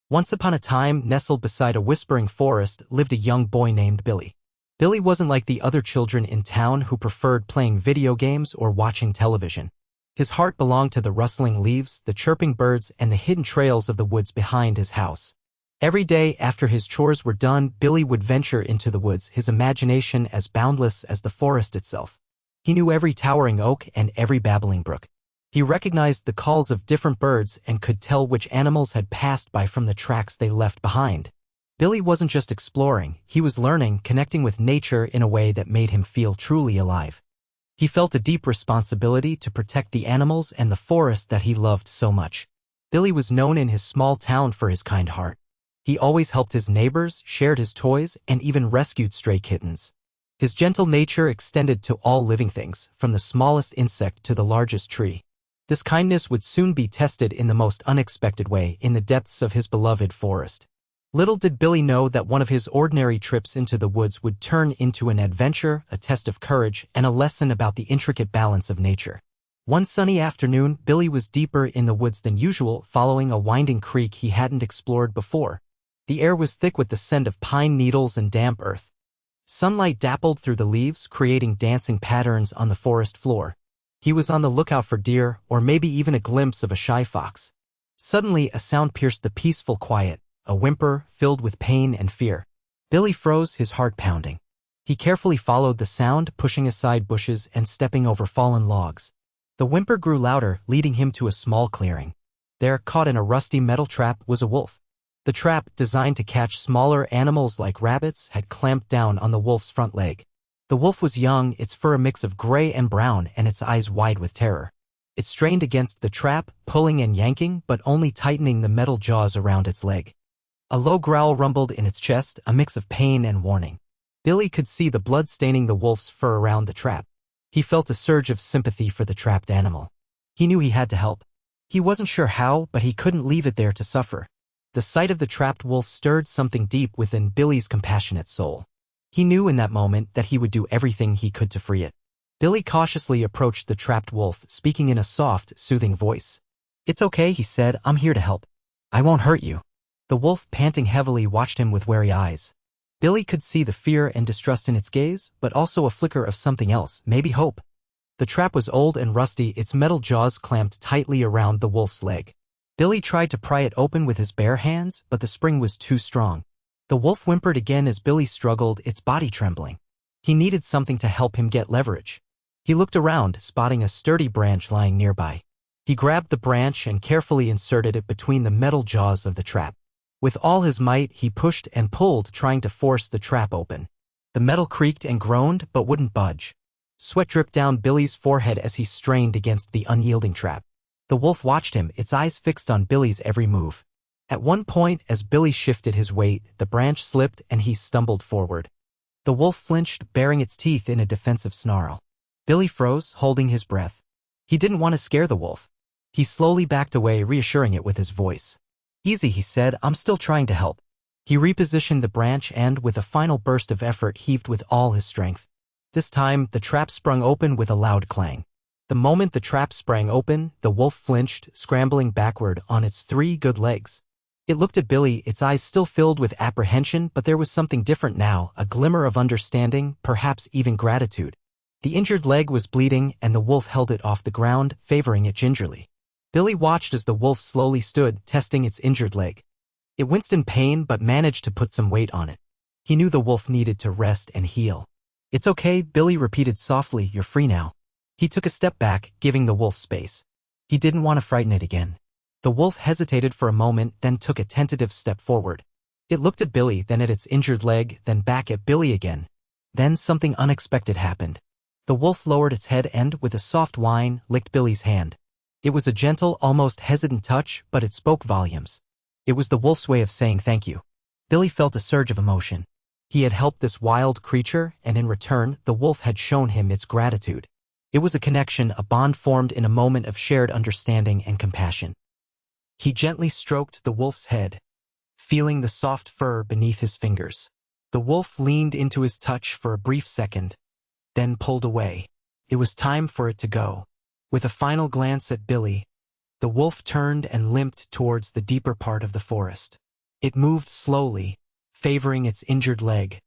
Once upon a time, nestled beside a whispering forest, lived a young boy named Billy. Billy wasn't like the other children in town who preferred playing video games or watching television. His heart belonged to the rustling leaves, the chirping birds, and the hidden trails of the woods behind his house. Every day after his chores were done, Billy would venture into the woods, his imagination as boundless as the forest itself. He knew every towering oak and every babbling brook. He recognized the calls of different birds and could tell which animals had passed by from the tracks they left behind. Billy wasn't just exploring, he was learning, connecting with nature in a way that made him feel truly alive. He felt a deep responsibility to protect the animals and the forest that he loved so much. Billy was known in his small town for his kind heart. He always helped his neighbors, shared his toys, and even rescued stray kittens. His gentle nature extended to all living things, from the smallest insect to the largest tree. This kindness would soon be tested in the most unexpected way in the depths of his beloved forest. Little did Billy know that one of his ordinary trips into the woods would turn into an adventure, a test of courage, and a lesson about the intricate balance of nature. One sunny afternoon, Billy was deeper in the woods than usual, following a winding creek he hadn't explored before. The air was thick with the scent of pine needles and damp earth. Sunlight dappled through the leaves, creating dancing patterns on the forest floor. He was on the lookout for deer, or maybe even a glimpse of a shy fox. Suddenly, a sound pierced the peaceful quiet, a whimper filled with pain and fear. Billy froze, his heart pounding. He carefully followed the sound, pushing aside bushes and stepping over fallen logs. The whimper grew louder, leading him to a small clearing. There, caught in a rusty metal trap, was a wolf. The trap, designed to catch smaller animals like rabbits, had clamped down on the wolf's front leg. The wolf was young, its fur a mix of gray and brown, and its eyes wide with terror. It strained against the trap, pulling and yanking, but only tightening the metal jaws around its leg. A low growl rumbled in its chest, a mix of pain and warning. Billy could see the blood staining the wolf's fur around the trap. He felt a surge of sympathy for the trapped animal. He knew he had to help. He wasn't sure how, but he couldn't leave it there to suffer. The sight of the trapped wolf stirred something deep within Billy's compassionate soul. He knew in that moment that he would do everything he could to free it. Billy cautiously approached the trapped wolf, speaking in a soft, soothing voice. "It's okay," he said, "I'm here to help. I won't hurt you." The wolf, panting heavily, watched him with wary eyes. Billy could see the fear and distrust in its gaze, but also a flicker of something else, maybe hope. The trap was old and rusty, its metal jaws clamped tightly around the wolf's leg. Billy tried to pry it open with his bare hands, but the spring was too strong. The wolf whimpered again as Billy struggled, its body trembling. He needed something to help him get leverage. He looked around, spotting a sturdy branch lying nearby. He grabbed the branch and carefully inserted it between the metal jaws of the trap. With all his might, he pushed and pulled, trying to force the trap open. The metal creaked and groaned, but wouldn't budge. Sweat dripped down Billy's forehead as he strained against the unyielding trap. The wolf watched him, its eyes fixed on Billy's every move. At one point, as Billy shifted his weight, the branch slipped and he stumbled forward. The wolf flinched, baring its teeth in a defensive snarl. Billy froze, holding his breath. He didn't want to scare the wolf. He slowly backed away, reassuring it with his voice. "Easy," he said, "I'm still trying to help." He repositioned the branch and, with a final burst of effort, heaved with all his strength. This time, the trap sprung open with a loud clang. The moment the trap sprang open, the wolf flinched, scrambling backward on its 3 good legs. It looked at Billy, its eyes still filled with apprehension, but there was something different now, a glimmer of understanding, perhaps even gratitude. The injured leg was bleeding, and the wolf held it off the ground, favoring it gingerly. Billy watched as the wolf slowly stood, testing its injured leg. It winced in pain but managed to put some weight on it. He knew the wolf needed to rest and heal. "It's okay," Billy repeated softly, "you're free now." He took a step back, giving the wolf space. He didn't want to frighten it again. The wolf hesitated for a moment, then took a tentative step forward. It looked at Billy, then at its injured leg, then back at Billy again. Then something unexpected happened. The wolf lowered its head and, with a soft whine, licked Billy's hand. It was a gentle, almost hesitant touch, but it spoke volumes. It was the wolf's way of saying thank you. Billy felt a surge of emotion. He had helped this wild creature, and in return, the wolf had shown him its gratitude. It was a connection, a bond formed in a moment of shared understanding and compassion. He gently stroked the wolf's head, feeling the soft fur beneath his fingers. The wolf leaned into his touch for a brief second, then pulled away. It was time for it to go. With a final glance at Billy, the wolf turned and limped towards the deeper part of the forest. It moved slowly, favoring its injured leg,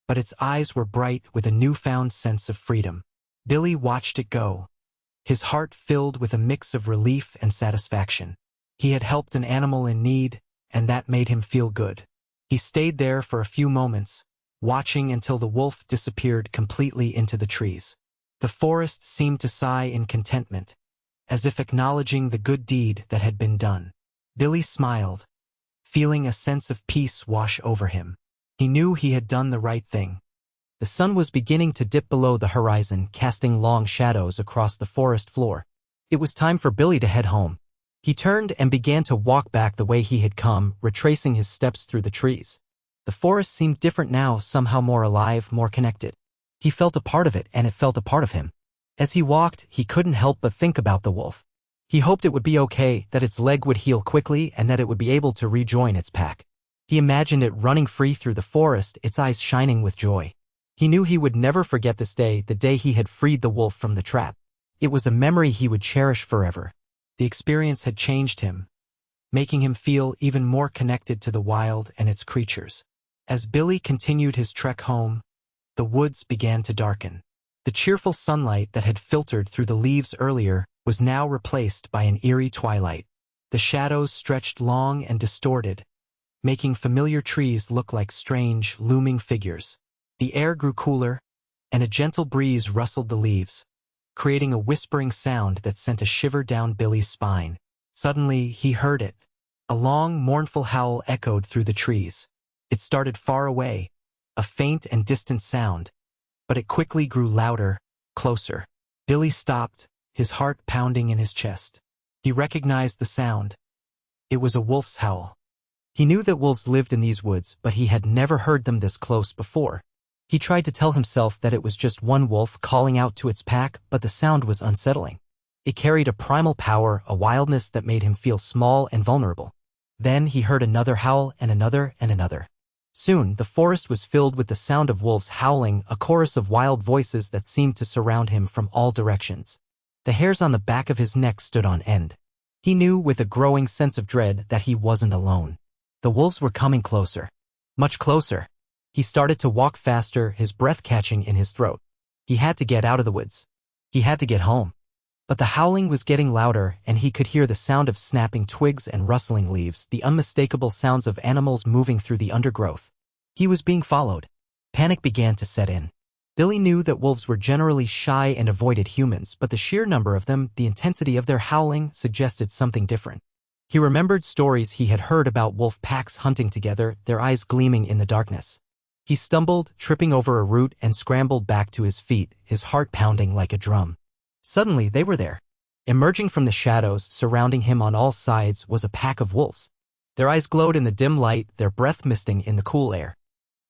but its eyes were bright with a newfound sense of freedom. Billy watched it go, his heart filled with a mix of relief and satisfaction. He had helped an animal in need, and that made him feel good. He stayed there for a few moments, watching until the wolf disappeared completely into the trees. The forest seemed to sigh in contentment, as if acknowledging the good deed that had been done. Billy smiled, feeling a sense of peace wash over him. He knew he had done the right thing. The sun was beginning to dip below the horizon, casting long shadows across the forest floor. It was time for Billy to head home. He turned and began to walk back the way he had come, retracing his steps through the trees. The forest seemed different now, somehow more alive, more connected. He felt a part of it, and it felt a part of him. As he walked, he couldn't help but think about the wolf. He hoped it would be okay, that its leg would heal quickly, and that it would be able to rejoin its pack. He imagined it running free through the forest, its eyes shining with joy. He knew he would never forget this day, the day he had freed the wolf from the trap. It was a memory he would cherish forever. The experience had changed him, making him feel even more connected to the wild and its creatures. As Billy continued his trek home, the woods began to darken. The cheerful sunlight that had filtered through the leaves earlier was now replaced by an eerie twilight. The shadows stretched long and distorted, making familiar trees look like strange, looming figures. The air grew cooler, and a gentle breeze rustled the leaves, creating a whispering sound that sent a shiver down Billy's spine. Suddenly, he heard it. A long, mournful howl echoed through the trees. It started far away, a faint and distant sound, but it quickly grew louder, closer. Billy stopped, his heart pounding in his chest. He recognized the sound. It was a wolf's howl. He knew that wolves lived in these woods, but he had never heard them this close before. He tried to tell himself that it was just one wolf calling out to its pack, but the sound was unsettling. It carried a primal power, a wildness that made him feel small and vulnerable. Then he heard another howl, and another, and another. Soon, the forest was filled with the sound of wolves howling, a chorus of wild voices that seemed to surround him from all directions. The hairs on the back of his neck stood on end. He knew with a growing sense of dread that he wasn't alone. The wolves were coming closer. Much closer. He started to walk faster, his breath catching in his throat. He had to get out of the woods. He had to get home. But the howling was getting louder, and he could hear the sound of snapping twigs and rustling leaves, the unmistakable sounds of animals moving through the undergrowth. He was being followed. Panic began to set in. Billy knew that wolves were generally shy and avoided humans, but the sheer number of them, the intensity of their howling, suggested something different. He remembered stories he had heard about wolf packs hunting together, their eyes gleaming in the darkness. He stumbled, tripping over a root, and scrambled back to his feet, his heart pounding like a drum. Suddenly, they were there. Emerging from the shadows surrounding him on all sides was a pack of wolves. Their eyes glowed in the dim light, their breath misting in the cool air.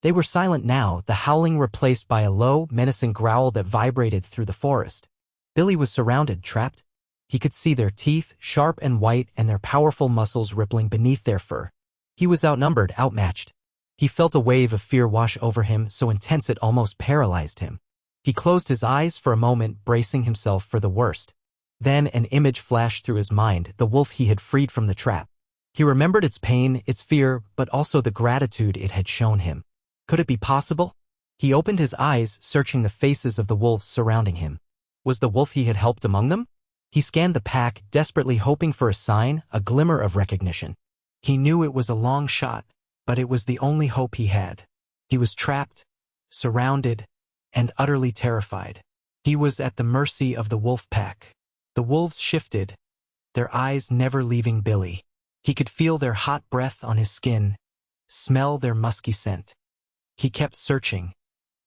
They were silent now, the howling replaced by a low, menacing growl that vibrated through the forest. Billy was surrounded, trapped. He could see their teeth, sharp and white, and their powerful muscles rippling beneath their fur. He was outnumbered, outmatched. He felt a wave of fear wash over him, so intense it almost paralyzed him. He closed his eyes for a moment, bracing himself for the worst. Then an image flashed through his mind, the wolf he had freed from the trap. He remembered its pain, its fear, but also the gratitude it had shown him. Could it be possible? He opened his eyes, searching the faces of the wolves surrounding him. Was the wolf he had helped among them? He scanned the pack, desperately hoping for a sign, a glimmer of recognition. He knew it was a long shot, but it was the only hope he had. He was trapped, surrounded, and utterly terrified. He was at the mercy of the wolf pack. The wolves shifted, their eyes never leaving Billy. He could feel their hot breath on his skin, smell their musky scent. He kept searching,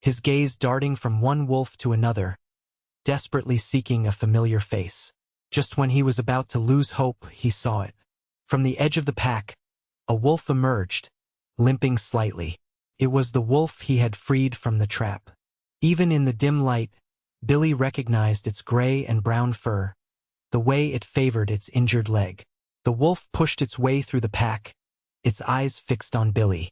his gaze darting from one wolf to another, desperately seeking a familiar face. Just when he was about to lose hope, he saw it. From the edge of the pack, a wolf emerged, limping slightly. It was the wolf he had freed from the trap. Even in the dim light, Billy recognized its gray and brown fur, the way it favored its injured leg. The wolf pushed its way through the pack, its eyes fixed on Billy.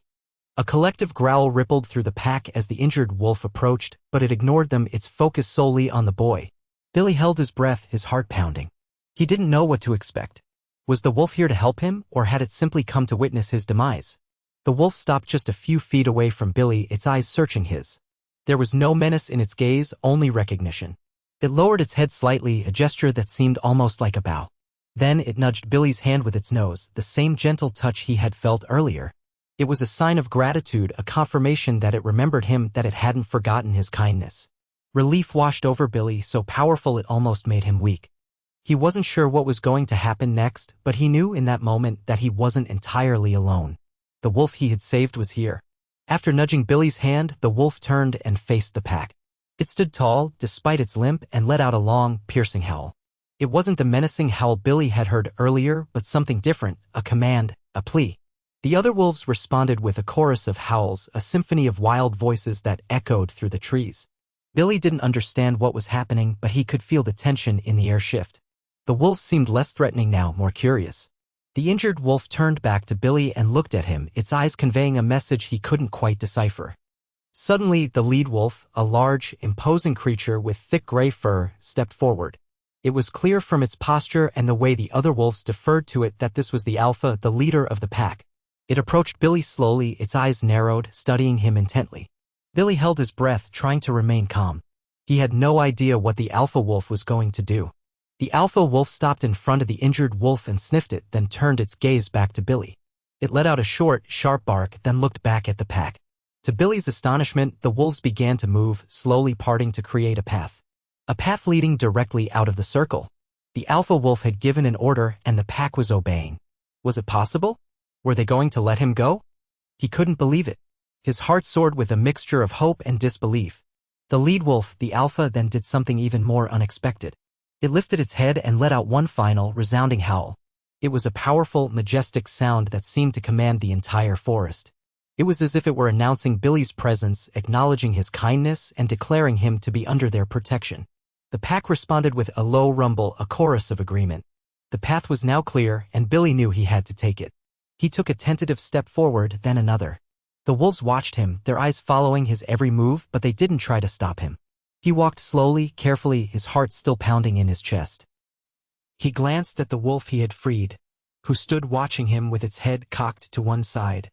A collective growl rippled through the pack as the injured wolf approached, but it ignored them, its focus solely on the boy. Billy held his breath, his heart pounding. He didn't know what to expect. Was the wolf here to help him, or had it simply come to witness his demise? The wolf stopped just a few feet away from Billy, its eyes searching his. There was no menace in its gaze, only recognition. It lowered its head slightly, a gesture that seemed almost like a bow. Then it nudged Billy's hand with its nose, the same gentle touch he had felt earlier. It was a sign of gratitude, a confirmation that it remembered him, that it hadn't forgotten his kindness. Relief washed over Billy, so powerful it almost made him weak. He wasn't sure what was going to happen next, but he knew in that moment that he wasn't entirely alone. The wolf he had saved was here. After nudging Billy's hand, the wolf turned and faced the pack. It stood tall, despite its limp, and let out a long, piercing howl. It wasn't the menacing howl Billy had heard earlier, but something different, a command, a plea. The other wolves responded with a chorus of howls, a symphony of wild voices that echoed through the trees. Billy didn't understand what was happening, but he could feel the tension in the air shift. The wolf seemed less threatening now, more curious. The injured wolf turned back to Billy and looked at him, its eyes conveying a message he couldn't quite decipher. Suddenly, the lead wolf, a large, imposing creature with thick gray fur, stepped forward. It was clear from its posture and the way the other wolves deferred to it that this was the alpha, the leader of the pack. It approached Billy slowly, its eyes narrowed, studying him intently. Billy held his breath, trying to remain calm. He had no idea what the alpha wolf was going to do. The alpha wolf stopped in front of the injured wolf and sniffed it, then turned its gaze back to Billy. It let out a short, sharp bark, then looked back at the pack. To Billy's astonishment, the wolves began to move, slowly parting to create a path. A path leading directly out of the circle. The alpha wolf had given an order, and the pack was obeying. Was it possible? Were they going to let him go? He couldn't believe it. His heart soared with a mixture of hope and disbelief. The lead wolf, the alpha, then did something even more unexpected. It lifted its head and let out one final, resounding howl. It was a powerful, majestic sound that seemed to command the entire forest. It was as if it were announcing Billy's presence, acknowledging his kindness, and declaring him to be under their protection. The pack responded with a low rumble, a chorus of agreement. The path was now clear, and Billy knew he had to take it. He took a tentative step forward, then another. The wolves watched him, their eyes following his every move, but they didn't try to stop him. He walked slowly, carefully, his heart still pounding in his chest. He glanced at the wolf he had freed, who stood watching him with its head cocked to one side,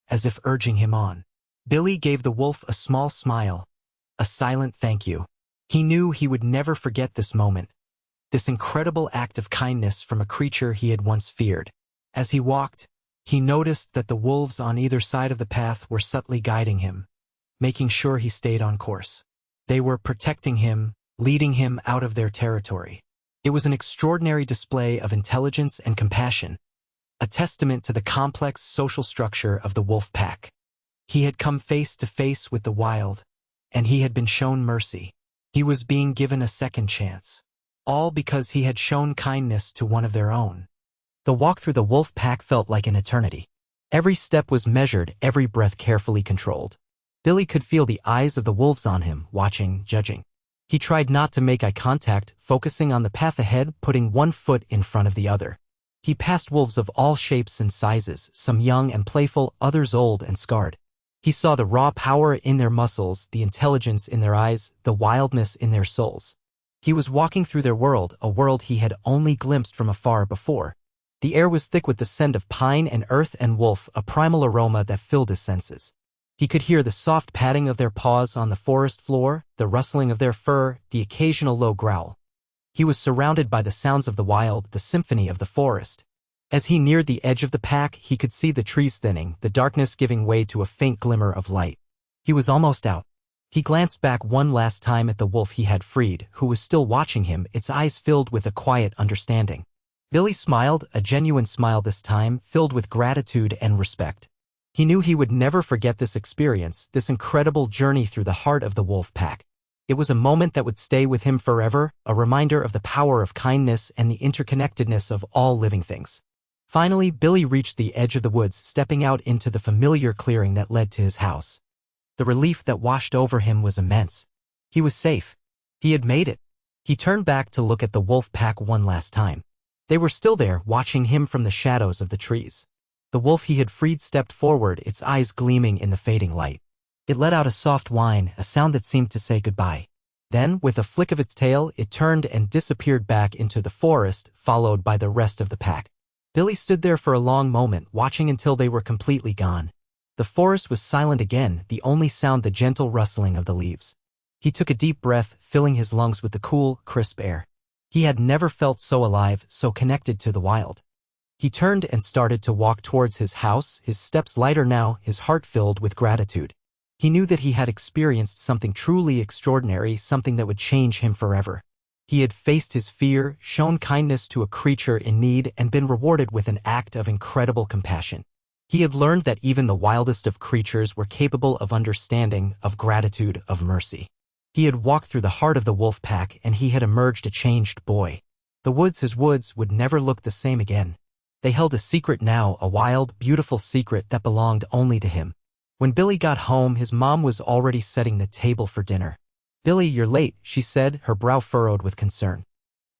as if urging him on. Billy gave the wolf a small smile, a silent thank you. He knew he would never forget this moment, this incredible act of kindness from a creature he had once feared. As he walked, he noticed that the wolves on either side of the path were subtly guiding him, making sure he stayed on course. They were protecting him, leading him out of their territory. It was an extraordinary display of intelligence and compassion, a testament to the complex social structure of the wolf pack. He had come face to face with the wild, and he had been shown mercy. He was being given a second chance, all because he had shown kindness to one of their own. The walk through the wolf pack felt like an eternity. Every step was measured, every breath carefully controlled. Billy could feel the eyes of the wolves on him, watching, judging. He tried not to make eye contact, focusing on the path ahead, putting one foot in front of the other. He passed wolves of all shapes and sizes, some young and playful, others old and scarred. He saw the raw power in their muscles, the intelligence in their eyes, the wildness in their souls. He was walking through their world, a world he had only glimpsed from afar before. The air was thick with the scent of pine and earth and wolf, a primal aroma that filled his senses. He could hear the soft padding of their paws on the forest floor, the rustling of their fur, the occasional low growl. He was surrounded by the sounds of the wild, the symphony of the forest. As he neared the edge of the pack, he could see the trees thinning, the darkness giving way to a faint glimmer of light. He was almost out. He glanced back one last time at the wolf he had freed, who was still watching him, its eyes filled with a quiet understanding. Billy smiled, a genuine smile this time, filled with gratitude and respect. He knew he would never forget this experience, this incredible journey through the heart of the wolf pack. It was a moment that would stay with him forever, a reminder of the power of kindness and the interconnectedness of all living things. Finally, Billy reached the edge of the woods, stepping out into the familiar clearing that led to his house. The relief that washed over him was immense. He was safe. He had made it. He turned back to look at the wolf pack one last time. They were still there, watching him from the shadows of the trees. The wolf he had freed stepped forward, its eyes gleaming in the fading light. It let out a soft whine, a sound that seemed to say goodbye. Then, with a flick of its tail, it turned and disappeared back into the forest, followed by the rest of the pack. Billy stood there for a long moment, watching until they were completely gone. The forest was silent again, the only sound the gentle rustling of the leaves. He took a deep breath, filling his lungs with the cool, crisp air. He had never felt so alive, so connected to the wild. He turned and started to walk towards his house, his steps lighter now, his heart filled with gratitude. He knew that he had experienced something truly extraordinary, something that would change him forever. He had faced his fear, shown kindness to a creature in need, and been rewarded with an act of incredible compassion. He had learned that even the wildest of creatures were capable of understanding, of gratitude, of mercy. He had walked through the heart of the wolf pack, and he had emerged a changed boy. The woods, his woods, would never look the same again. They held a secret now, a wild, beautiful secret that belonged only to him. When Billy got home, his mom was already setting the table for dinner. "Billy, you're late," she said, her brow furrowed with concern.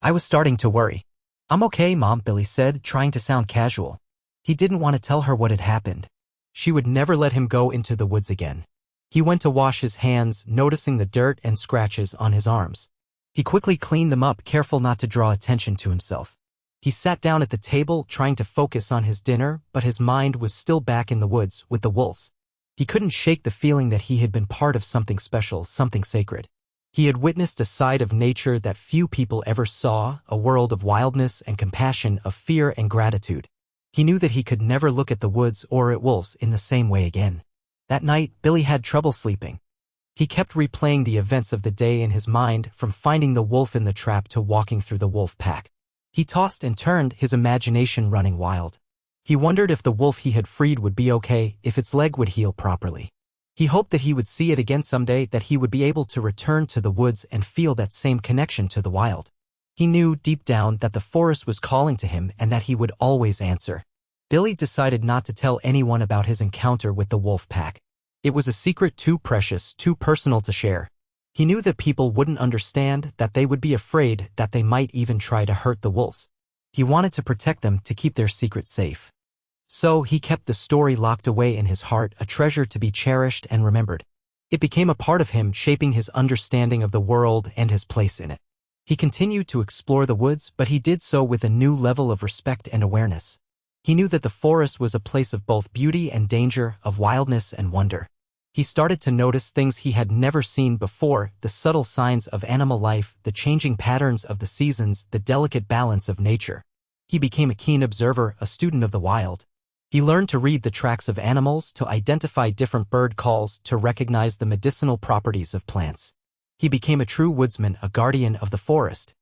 I was starting to worry. "I'm okay, Mom," Billy said, trying to sound casual. He didn't want to tell her what had happened. She would never let him go into the woods again. He went to wash his hands, noticing the dirt and scratches on his arms. He quickly cleaned them up, careful not to draw attention to himself. He sat down at the table, trying to focus on his dinner, but his mind was still back in the woods, with the wolves. He couldn't shake the feeling that he had been part of something special, something sacred. He had witnessed a side of nature that few people ever saw, a world of wildness and compassion, of fear and gratitude. He knew that he could never look at the woods or at wolves in the same way again. That night, Billy had trouble sleeping. He kept replaying the events of the day in his mind, from finding the wolf in the trap to walking through the wolf pack. He tossed and turned, his imagination running wild. He wondered if the wolf he had freed would be okay, if its leg would heal properly. He hoped that he would see it again someday, that he would be able to return to the woods and feel that same connection to the wild. He knew, deep down, that the forest was calling to him and that he would always answer. Billy decided not to tell anyone about his encounter with the wolf pack. It was a secret too precious, too personal to share. He knew that people wouldn't understand, that they would be afraid, that they might even try to hurt the wolves. He wanted to protect them, to keep their secret safe. So he kept the story locked away in his heart, a treasure to be cherished and remembered. It became a part of him, shaping his understanding of the world and his place in it. He continued to explore the woods, but he did so with a new level of respect and awareness. He knew that the forest was a place of both beauty and danger, of wildness and wonder. He started to notice things he had never seen before, the subtle signs of animal life, the changing patterns of the seasons, the delicate balance of nature. He became a keen observer, a student of the wild. He learned to read the tracks of animals, to identify different bird calls, to recognize the medicinal properties of plants. He became a true woodsman, a guardian of the forest.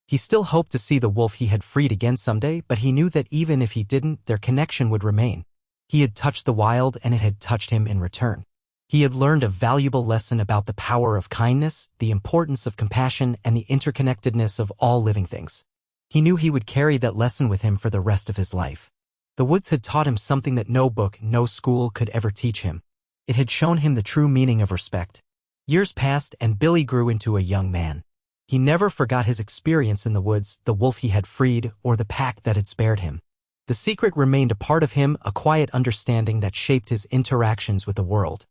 He still hoped to see the wolf he had freed again someday, but he knew that even if he didn't, their connection would remain. He had touched the wild, and it had touched him in return. He had learned a valuable lesson about the power of kindness, the importance of compassion, and the interconnectedness of all living things. He knew he would carry that lesson with him for the rest of his life. The woods had taught him something that no book, no school could ever teach him. It had shown him the true meaning of respect. Years passed, and Billy grew into a young man. He never forgot his experience in the woods, the wolf he had freed, or the pack that had spared him. The secret remained a part of him, a quiet understanding that shaped his interactions with the world.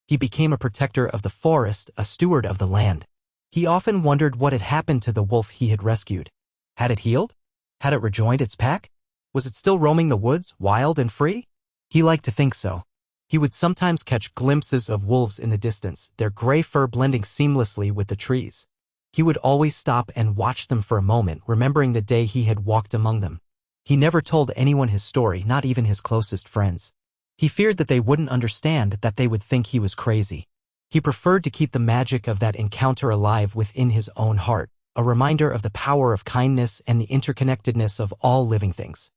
He became a protector of the forest, a steward of the land. He often wondered what had happened to the wolf he had rescued. Had it healed? Had it rejoined its pack? Was it still roaming the woods, wild and free? He liked to think so. He would sometimes catch glimpses of wolves in the distance, their gray fur blending seamlessly with the trees. He would always stop and watch them for a moment, remembering the day he had walked among them. He never told anyone his story, not even his closest friends. He feared that they wouldn't understand, that they would think he was crazy. He preferred to keep the magic of that encounter alive within his own heart, a reminder of the power of kindness and the interconnectedness of all living things.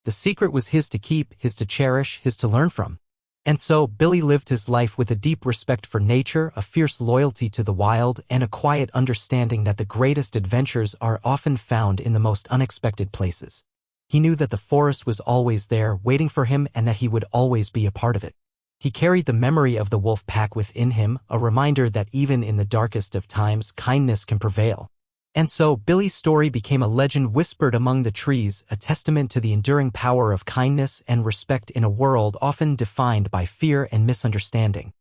The secret was his to keep, his to cherish, his to learn from. And so, Billy lived his life with a deep respect for nature, a fierce loyalty to the wild, and a quiet understanding that the greatest adventures are often found in the most unexpected places. He knew that the forest was always there, waiting for him, and that he would always be a part of it. He carried the memory of the wolf pack within him, a reminder that even in the darkest of times, kindness can prevail. And so, Billy's story became a legend whispered among the trees, a testament to the enduring power of kindness and respect in a world often defined by fear and misunderstanding.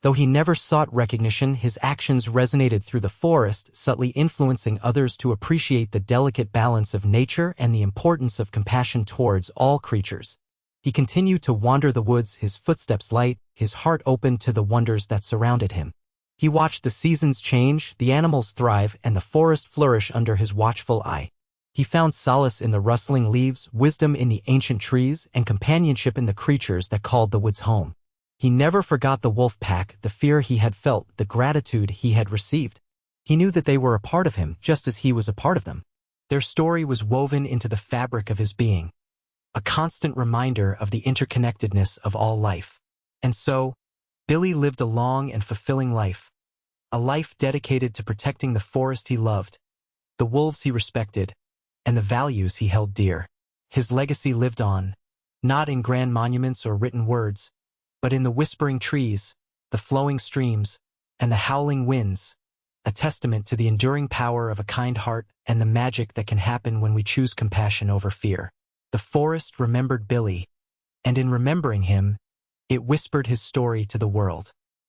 Though he never sought recognition, his actions resonated through the forest, subtly influencing others to appreciate the delicate balance of nature and the importance of compassion towards all creatures. He continued to wander the woods, his footsteps light, his heart open to the wonders that surrounded him. He watched the seasons change, the animals thrive, and the forest flourish under his watchful eye. He found solace in the rustling leaves, wisdom in the ancient trees, and companionship in the creatures that called the woods home. He never forgot the wolf pack, the fear he had felt, the gratitude he had received. He knew that they were a part of him, just as he was a part of them. Their story was woven into the fabric of his being, a constant reminder of the interconnectedness of all life. And so, Billy lived a long and fulfilling life, a life dedicated to protecting the forest he loved, the wolves he respected, and the values he held dear. His legacy lived on, not in grand monuments or written words, but in the whispering trees, the flowing streams, and the howling winds, a testament to the enduring power of a kind heart and the magic that can happen when we choose compassion over fear. The forest remembered Billy, and in remembering him, it whispered his story to the world.